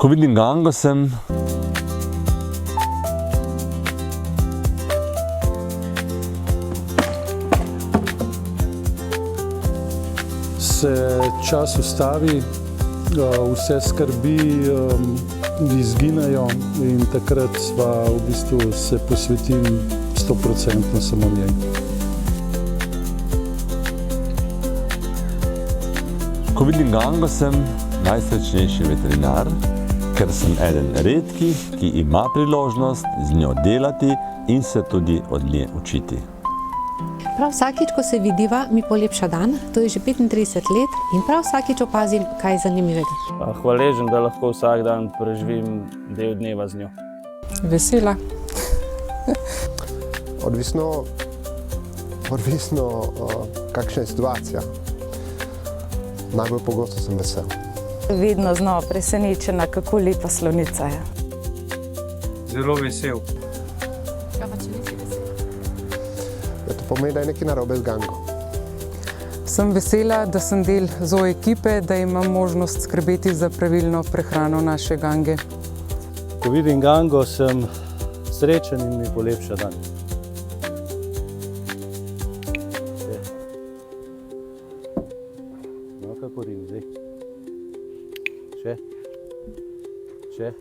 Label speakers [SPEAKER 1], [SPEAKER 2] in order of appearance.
[SPEAKER 1] Ko vidim Gango,
[SPEAKER 2] se čas ustavi, vse skrbi izginejo in takrat v bistvu se posvetim 100% samo njej.
[SPEAKER 1] Ko vidim Gango, sem najsrečnejši veterinar, ker sem eden redkih, ki ima priložnost z njo delati in se tudi od nje učiti.
[SPEAKER 3] Prav vsakič, ko se vidiva, mi polepša dan, to je že 35 let in prav vsakič opazim kaj zanimivega.
[SPEAKER 4] Hvaležen, da lahko vsak dan preživim del dneva z njo.
[SPEAKER 5] Vesela.
[SPEAKER 6] Odvisno kakšna je situacija. Najbolj pogosto sem vesel.
[SPEAKER 5] Vedno znova presenečena, kako lepa slonica je.
[SPEAKER 4] Zelo vesel.
[SPEAKER 6] To pomeni, da je nekaj narobe z Gango.
[SPEAKER 5] Sem vesela, da sem del Zoo ekipe, da imam možnost skrbeti za pravilno prehrano naše Gange.
[SPEAKER 7] Ko vidim Gango, sem srečen in mi polepša dan. No, kako rim zdaj? Še?